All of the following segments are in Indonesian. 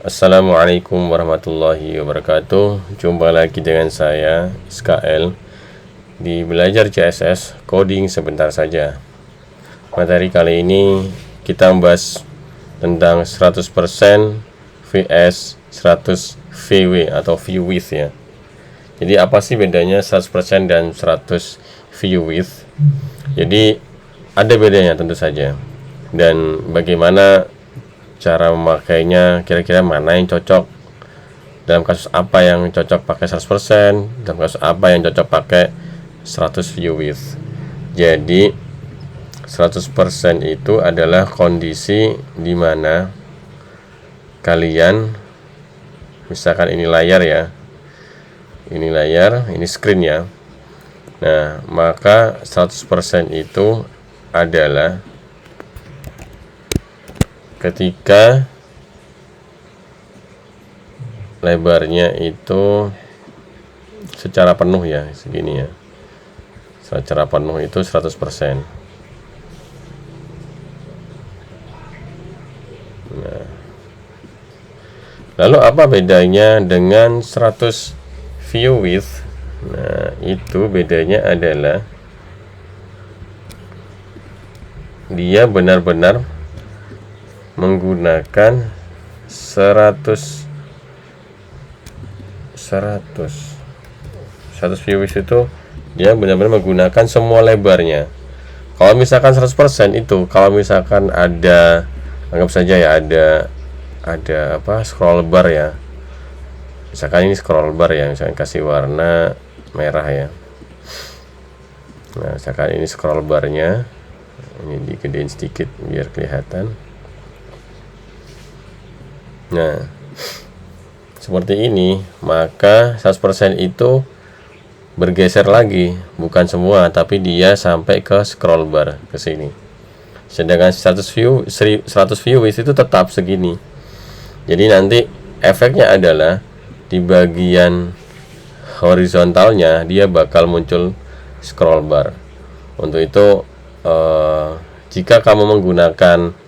Assalamualaikum warahmatullahi wabarakatuh. Jumpa lagi dengan saya SKL di Belajar CSS Coding Sebentar Saja. Materi kali ini kita membahas tentang 100% vs 100 VW atau view width ya. Jadi apa sih bedanya 100% dan 100 view width? Jadi ada bedanya tentu saja. Dan bagaimana cara memakainya, kira-kira mana yang cocok, dalam kasus apa yang cocok pakai 100%, dalam kasus apa yang cocok pakai 100 view width. Jadi 100% itu adalah kondisi di mana kalian, misalkan ini layar ya, ini layar, ini screen ya. Nah, maka 100% itu adalah ketika lebarnya itu secara penuh ya, segini ya, secara penuh itu 100%. Nah, lalu apa bedanya dengan 100 view width? Nah, itu bedanya adalah dia benar-benar menggunakan 100 view width itu dia benar-benar menggunakan semua lebarnya. Kalau misalkan 100% itu, kalau misalkan ada, anggap saja ya, ada apa, scroll bar ya, misalkan ini scroll bar ya, misalkan kasih warna merah ya. Nah, misalkan ini scroll barnya, ini digedein sedikit biar kelihatan. Nah, seperti ini, maka 100% itu bergeser lagi, bukan semua, tapi dia sampai ke scroll bar ke sini. Sedangkan 100 view width itu tetap segini. Jadi nanti efeknya adalah di bagian horizontalnya dia bakal muncul scroll bar. Untuk itu jika kamu menggunakan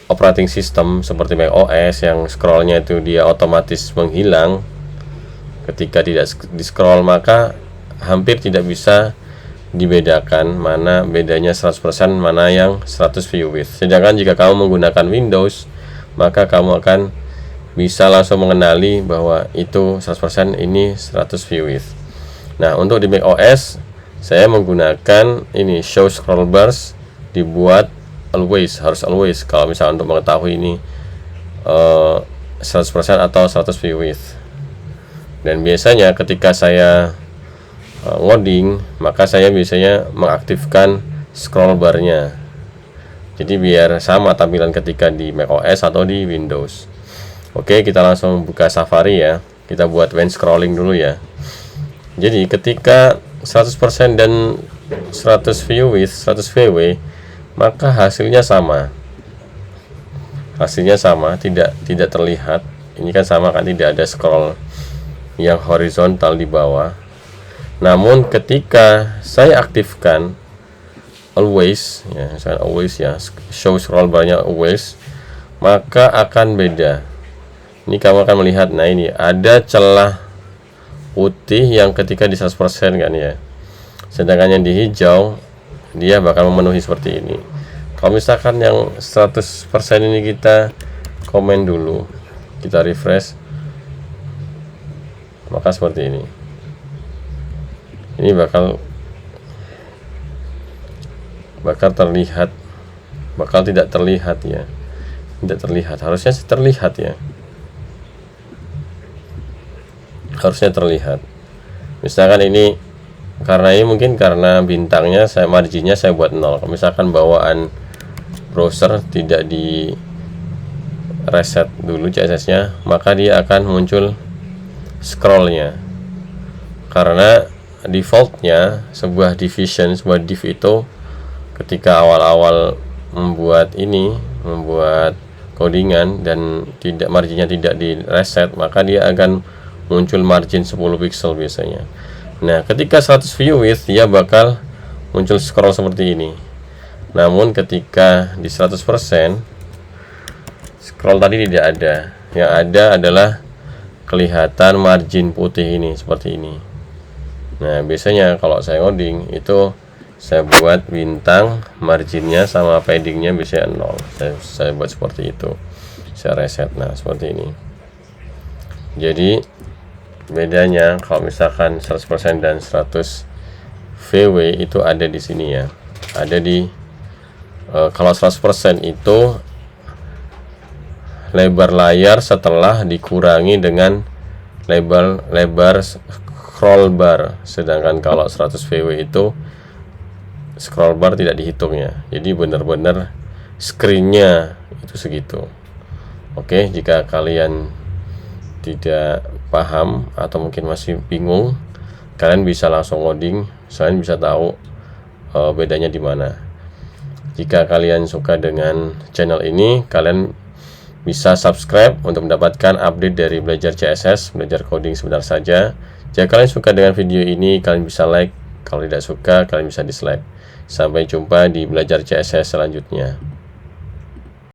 operating system seperti macOS yang scrollnya itu dia otomatis menghilang ketika tidak di scroll, maka hampir tidak bisa dibedakan mana bedanya 100% mana yang 100 view width. Sedangkan jika kamu menggunakan Windows, maka kamu akan bisa langsung mengenali bahwa itu 100%, ini 100 view width. Nah, untuk di macOS saya menggunakan ini show scroll bars, dibuat harus always kalau misalnya untuk mengetahui ini 100% atau 100 view width. Dan biasanya ketika saya ngoding, maka saya biasanya mengaktifkan scroll barnya. Jadi biar sama tampilan ketika di macOS atau di Windows. Oke, kita langsung buka Safari ya. Kita buat when scrolling dulu ya. Jadi ketika 100% dan 100 view width, 100 VW, maka hasilnya sama. Hasilnya sama, tidak terlihat. Ini kan sama kan, tidak ada scroll yang horizontal di bawah. Namun ketika saya aktifkan always ya, misalnya always ya, show scroll barnya always, maka akan beda. Ini kamu akan melihat, nah ini ada celah putih yang ketika di 100% kan ya. Sedangkan yang di hijau dia bakal memenuhi seperti ini. Kalau misalkan yang 100% ini kita komen dulu, kita refresh, maka seperti ini. Ini bakal terlihat, bakal tidak terlihat ya. Tidak terlihat, harusnya terlihat ya. Harusnya terlihat. Misalkan ini mungkin karena bintangnya marginnya saya buat 0. Kalau misalkan bawaan browser tidak di reset dulu CSS-nya, maka dia akan muncul scrollnya. Karena defaultnya sebuah div itu ketika awal-awal membuat codingan dan marginnya tidak di reset, maka dia akan muncul margin 10 pixel biasanya. Nah, ketika 100 view width dia bakal muncul scroll seperti ini. Namun ketika di 100% scroll tadi tidak ada yang ada adalah kelihatan margin putih ini seperti ini. Nah, biasanya kalau saya ngoding itu saya buat bintang, marginnya sama paddingnya bisa 0. Saya buat seperti itu. Saya reset. Nah, seperti ini. Jadi bedanya kalau misalkan 100% dan 100 VW itu ada di sini ya. Ada di kalau 100% itu lebar layar setelah dikurangi dengan lebar scroll bar. Sedangkan kalau 100 VW itu scroll bar tidak dihitungnya. Jadi benar-benar screennya itu segitu. Oke, jika kalian tidak paham atau mungkin masih bingung, kalian bisa langsung ngoding, kalian bisa tahu bedanya di mana. Jika kalian suka dengan channel ini, kalian bisa subscribe untuk mendapatkan update dari belajar CSS, belajar coding sebentar saja. Jika kalian suka dengan video ini, kalian bisa like. Kalau tidak suka, kalian bisa dislike. Sampai jumpa di belajar CSS selanjutnya.